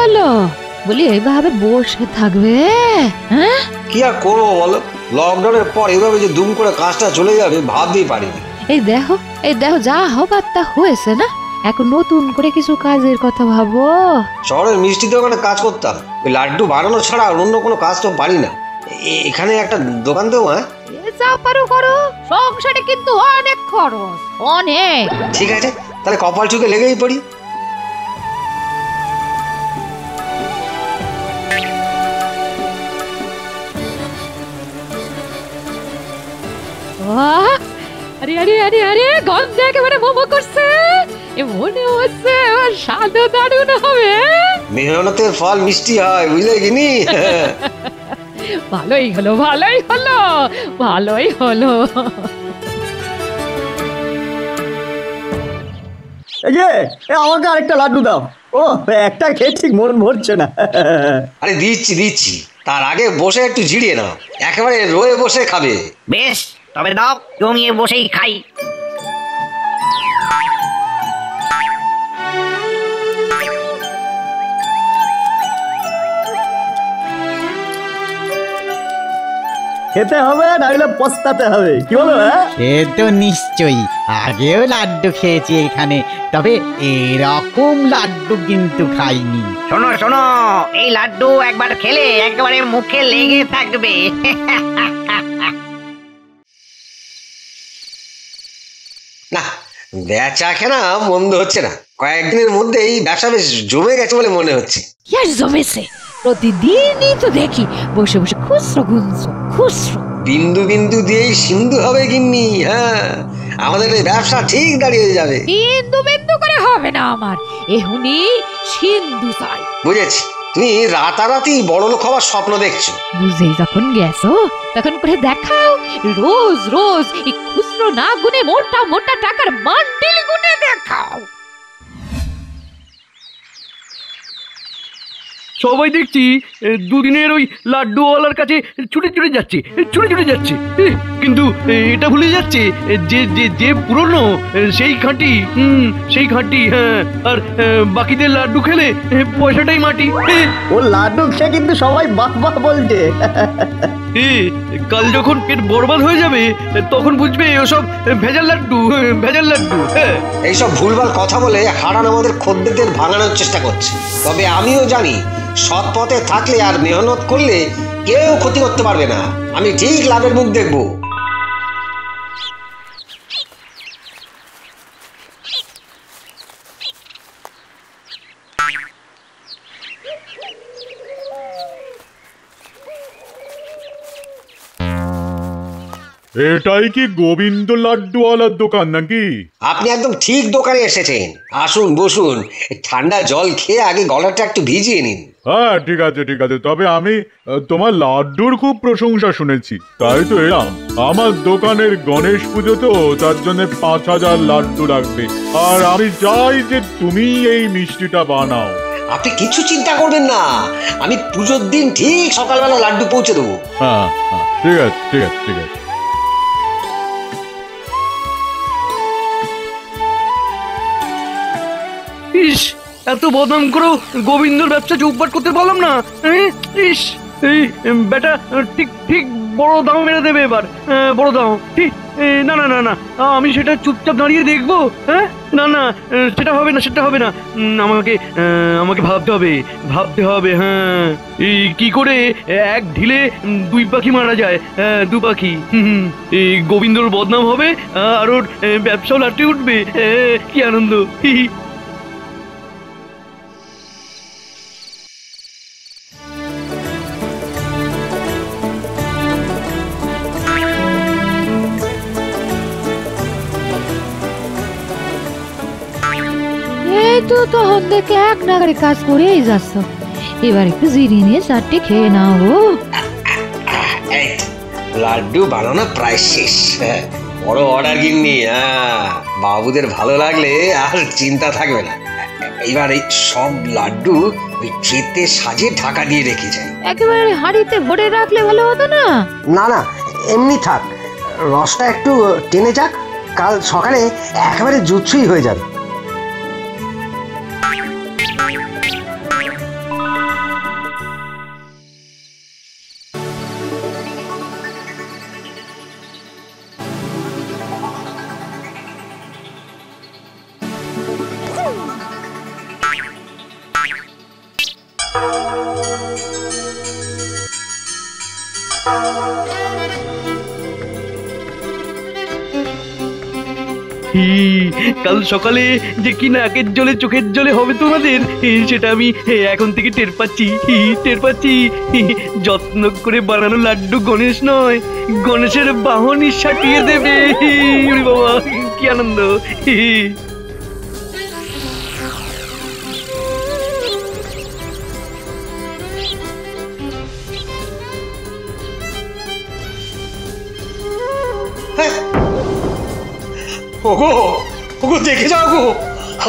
হলো? বলি এইভাবে বসে থাকবে? হ্যাঁ, কি আর করবো বলো, লকডাউনের পর এইভাবে যে দুম করে কাজটা চলে যাবে ভাবতেই পারিনি। এই দেখো যা হবার তা হয়েছে না, এখন নতুন করে কিছু কাজের কথা ভাবো। শহরের মিষ্টি দোকানে কাজ করতাম, ওই লাড্ডু বানানো ছাড়া আর অন্য কোনো কাজ তো পারি না। এখানে একটা দোকান দেবো। হ্যাঁ, যা পারো করো, সংসারে কিন্তু অনেক খরচ, অনেক। ঠিক আছে, তাহলে কপাল চুকে লেগেই পড়ি। আরে আরে আরে আরে, গন্ধে একেবারে মোমো করছে, এ মনে হচ্ছে স্বাদও দারুণ হবে। মেহনতের ফল মিষ্টি হয়, বুঝলে কিনি। ভালোই হলো ভালোই হলো ভালোই হলো। এই যে আমাকে আরেকটা লাড্ডু দাও। ও একটা খেয়ে ঠিক মন ভরছে না। আরে দিচ্ছি দিচ্ছি, তার আগে বসে একটু জিরিয়ে নাও, একেবারে রয়ে বসে খাবে। বেশ, তবে দাও, জমিয়ে বসেই খাই। খেতে হবে নাহলে পস্তাতে হবে, কি বলো? সে তো নিশ্চয়ই, আগেও লাড্ডু খেয়েছি এখানে, তবে এরকম লাড্ডু কিন্তু খাইনি। শোনো শোনো, এই লাড্ডু একবার খেলে একেবারে মুখে লেগে থাকবে। না, বেচা কেনা মন্দ হচ্ছে না, কয়েকদিনের মধ্যে এই ব্যবসা বেশ জমে গেছে বলে মনে হচ্ছে। ইয়ার জমেছে, প্রতিদিনই তো দেখি বসে বসে খুচরো গুনছো খুচরো। বিন্দু বিন্দু দিয়েই সিন্ধু হবে গিন্নি। হ্যাঁ, আমাদের এই ব্যবসা ঠিক দাঁড়িয়ে যাবে। বিন্দু বিন্দু করে হবে না আমার, এহুনি সিন্ধু চাই। বুঝেছি, তুমি রাতারাতি বড় লোক হওয়ার স্বপ্ন দেখছো। বুঝেই যখন গেছো তখন করে দেখাও, রোজ রোজ এই খুচরো না গুনে মোটা মোটা টাকার বান্ডিল গুনে দেখাও। সবাই দেখছি দুদিনের ওই লাড্ডুওয়ালার কাছে ছুটে ছুটে যাচ্ছে, কিন্তু এটা ভুলে যাচ্ছে যে যে যে পুরনো সেই খাঁটি, সেই খাঁটি। হ্যাঁ, আর বাকিদের লাড্ডু খেলে পয়সাটাই মাটি। ও লাড্ডু খেয়ে কিন্তু সবাই বাহ বাহ বলছে। কাল যখন পেট বরবাদ হয়ে যাবে তখন বুঝবে ওসব ভেজাল লাড্ডু, ভেজাল লাড্ডু। এইসব ভুলভাল কথা বলে হারান আমাদের খদ্দেরদের ভাঙানোর চেষ্টা করছে। তবে আমিও জানি, সৎ পথে থাকলে আর মেহনত করলে কেউ ক্ষতি করতে পারবে না। আমি ঠিক লাভের মুখ দেখবো। এটাই কি গোবিন্দ লাড্ডুওয়ালার দোকান নাকি? আপনি একদম ঠিক দোকানে এসেছেন। আসুন বসুন, ঠান্ডা জল খেয়ে আগে গলাটা একটু ভিজিয়ে নিন। হ্যাঁ ঠিক আছে, তবে আমি তোমার লাড্ডুর খুব প্রশংসা শুনেছি, তাই তো এলাম। আমার দোকানের গণেশ পুজো তো, তার জন্য 5000 লাড্ডু লাগবে, আর আমি চাই যে তুমি এই মিষ্টিটা বানাও। আপনি কিছু চিন্তা করবেন না, আমি পুজোর দিন ঠিক সকালবেলা লাড্ডু পৌঁছে দেবো। হ্যাঁ, ঠিক আছে। ইস, এত বদনাম করো, গোবিন্দর ব্যবসা চৌপাট করতে পারলাম না। ইস, এই বেটা ঠিক ঠিক বড় দাম মেরে দেবে এবার, বড় দাম। ঠিক, না না না না, আমি সেটা চুপচাপ দাঁড়িয়ে দেখবো? হ্যাঁ, না না, সেটা হবে না। আমাকে ভাবতে হবে। হ্যাঁ, এই কি করে এক ঢিলে 2 পাখি মারা যায়? 2 পাখি। এই গোবিন্দর বদনাম হবে আর ওর ব্যবসাও লাটে উঠবে। কি আনন্দ। তো তখন থেকে এক নাগারে কাজ করেই যাচ্ছ, এবার একটু জিরিয়ে নিয়ে চারটে খেয়ে নাও। লাড্ডু বানানো প্রায় শেষ। বড় অর্ডার গিন্নি। বাবুদের ভালো লাগলে আর চিন্তা থাকবে না। এবার এই সব লাড্ডু ওই ট্রেতে সাজিয়ে ঢাকা দিয়ে রেখে যায়। একেবারে হাঁড়িতে ভরে রাখলে ভালো হতো না? না না, এমনি থাক, রসটা একটু টেনে যাক, কাল সকালে একেবারে জুৎসই হয়ে যাবে। কাল সকালে যে কি নাকের জলে চোখের জলে হবে তোমাদের, সেটা আমি এখন থেকে টের পাচ্ছি। যত্ন করে বানানো লাড্ডু গণেশ নয়, গণেশের বাহনই সাটিয়ে দেবে। ওরে বাবা, কি আনন্দ! ওগো ওগো, দেখে যাও গো,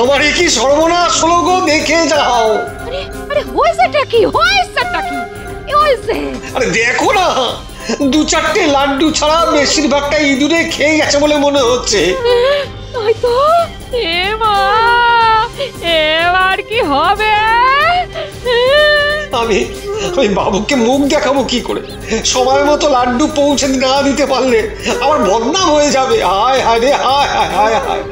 আমার এ কি সর্বনাশ হলো গো, দেখে যাও। আরে হয়েছেটা কি? কি হয়েছে? আরে দেখো না, 2-4টে লাড্ডু ছাড়া বেশিরভাগটা ইঁদুরে খেয়ে গেছে বলে মনে হচ্ছে। তাই তো। এ মা, এবার কি হবে? আমি বাবুকে মুখ দেখাবো কি করে? সময় মতো লাড্ডু পৌঁছে না দিতে পারলে আমার বদনাম হয়ে যাবে। হায় হায় রে, হায় হায় হায় হায়।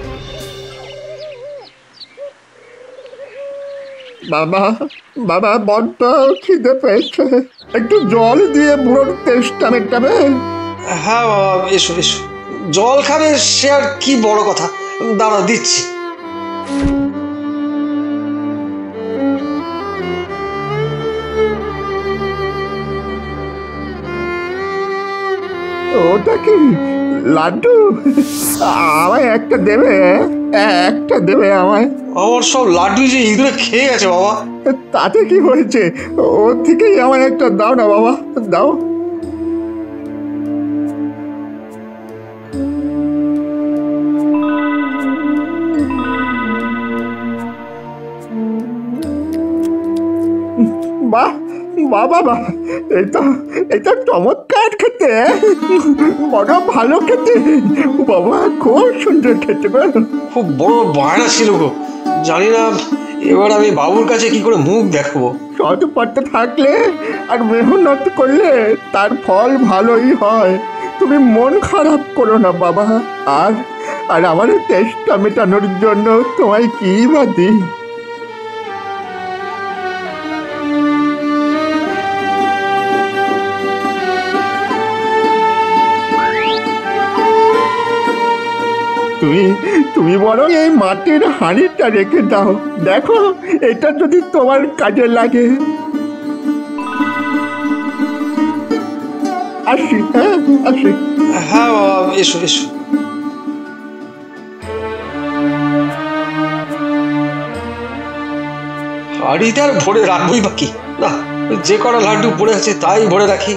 বাবা বাবা, বড্ড খিদে পেয়েছে, একটু জল দিয়ে বুড়োর তেষ্টা মেটাবে? হ্যাঁ বাবা, এসো এসো, জল খাবে সে আর কি বড় কথা, দাঁড়াও দিচ্ছি। ওটা কি লাড্ডু? আমায় একটা দেবে, একটা দেবে আমায়? আমার সব লাড্ডু যে ইঁদুরে খেয়ে গেছে বাবা। তাতে কি হয়েছে, ওর থেকেই আমায় একটা দাও না বাবা, দাও। বাহ বাবা, বাহ, এটা চমৎকার খেতে, বড় ভালো খেতে বাবা, খুব সুন্দর খেতে। খুব বড় বায়না ছিল গো, জানি না এবার আমি বাবুর কাছে কি করে মুখ দেখাবো। সৎপথে থাকলে আর মেহনত করলে তার ফল ভালোই হয়। তুমি মন খারাপ করো না বাবা। আর আর আমার তেষ্টা মেটানোর জন্য তোমায় কি বা দিই? তুমি বরং এই মাটির হাঁড়িটা রেখে দাও, দেখো এটা যদি তোমার কাজে লাগে। আসি, হ্যাঁ আসি। হ্যাঁ বাবা, এসো এসো। হাঁড়িতে আর ভরে রাখবোই বাকি না, যে কটা লাড্ডু পড়ে আছে তাই ভরে রাখি।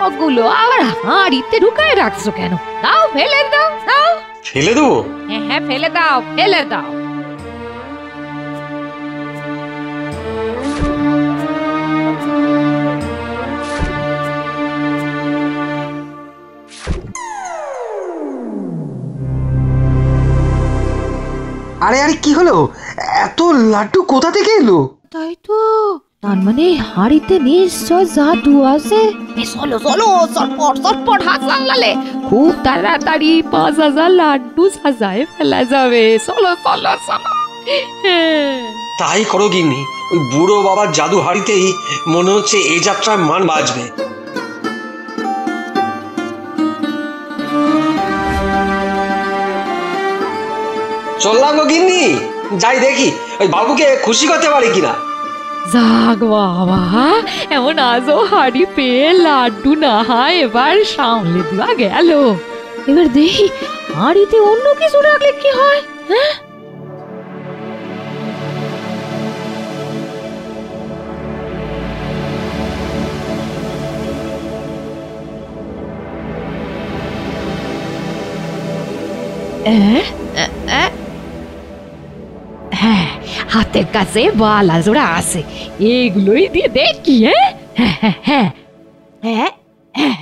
ওগুলো আবার হাঁড়িতে ঢুকায় রাখছো কেন? দাও, ফেলে দাও। দাও, ফেলে দেবো? হ্যাঁ ফেলে দাও, ফেলে দাও। আরে আরে, কি হলো? এত লাড্ডু কোথা থেকে এলো? তাই তো, তার মানে হাড়িতে নিশ্চয় জাদু আছে। চলো চলো, চটপট হাত লাগালে খুব তাড়াতাড়ি 5000 লাড্ডু সাজায় ফেলা যাবে। চলো চলো চলো। তাই করো গিন্নি, ওই বুড়ো বাবার জাদু হাড়িতেই মনে হচ্ছে এই যাত্রায় মান বাজবে। চললাম গো গিন্নি, যাই দেখি ওই বাবুকে খুশি করতে পারি কিনা। যাক বাবা, এমন আজও হাড়ি পেয়ে লাড্ডু না হয় এবার সামলে দেওয়া গেল। এবার দেখি হাড়িতে অন্য কিছু রাখলে কি হয়। হ্যাঁ, হ্যাঁ, হাতের কাছে বালা জোড়া আছে, এগুলোই দিয়ে দেখি। হ্যাঁ হ্যাঁ হ্যাঁ হ্যাঁ হ্যাঁ,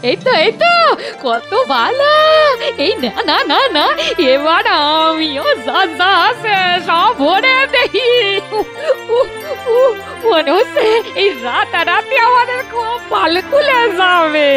এই তো কত ভালো। এই না না না না, এবার আমিও যা যা আছে সব ভরে দেখি। মনে হচ্ছে এই রাতারাতি পেটটি আমাদের খুব ভালো খুলে যাবে।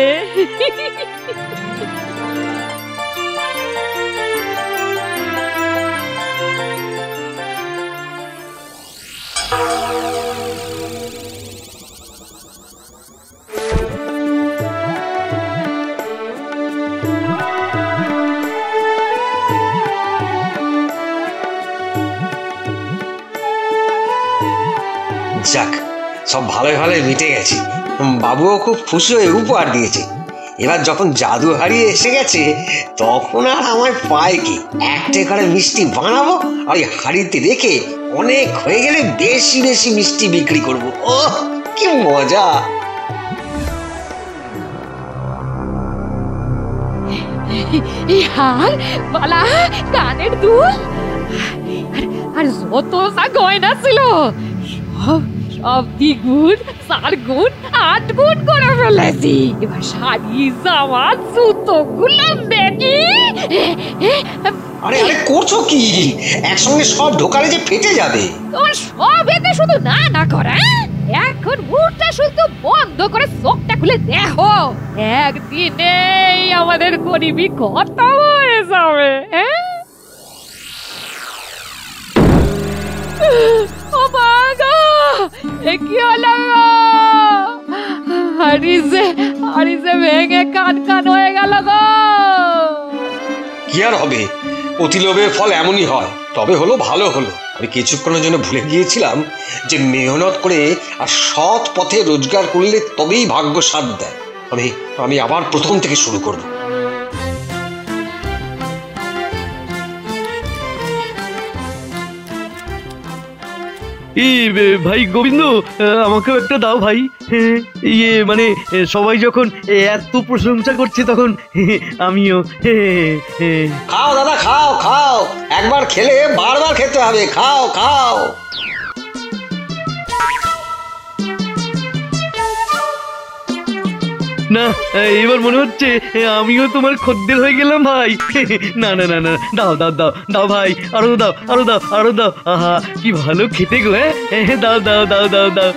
যাক, সব ভালোই ভালোই মিটে গেছে। বাবুও খুব খুশি হয়ে উপহার দিয়েছে। এবার যখন জাদু হারিয়ে এসে গেছে তখন আর আমায় পায় কি? একটা করে মিষ্টি বানাবো আর ওই হাড়িতে রেখে অনেক হয়ে গেলে বেশি বেশি মিষ্টি বিক্রি করব। ও কি মজা! হার বালা, কানের দুল আর যত যা গয়না ছিল সব সব দ্বিগুণ, 4 গুণ, 8 গুণ করে ফেলেছি। এবার শাড়ি, জামা, জুতো গুলো দেখি। আরে আরে করছো কি? একসঙ্গে সব ঢোকালে যে ফেটে যাবে। তোমার সব এতে শুধু না না করে। এখন মুখটা শুধু বন্ধ করে চোখটা খুলে দেখো, একদিনেই আমাদের গরিবি কত হয়ে যাবে। ও বাবা, কি হলো? হারিজে ভেঙে কান কান হয়ে গেল গো। কি আর হবে, অতি লোভের ফল এমনই হয়। তবে হলো ভালো হলো, আমি কিছুক্ষণের জন্য ভুলে গিয়েছিলাম যে মেহনত করে আর সৎ পথে রোজগার করলে তবেই ভাগ্য সাথ দেয়। আমি আবার প্রথম থেকে শুরু করব। ভাই গোবিন্দ, আমাকেও একটা দাও ভাই। মানে সবাই যখন এত প্রশংসা করছে তখন আমিও। খাও দাদা, খাও খাও, একবার খেলে বারবার খেতে হবে। খাও খাও। না, এবার মনে হচ্ছে আমিও তোমার খদ্দের হয়ে গেলাম ভাই। না না না না, দাও দাও দাও দাও ভাই, আরো দাও আরো দাও আরো দাও। আহা কি ভালো খেতে গো। দাও দাও দাও দাও দাও।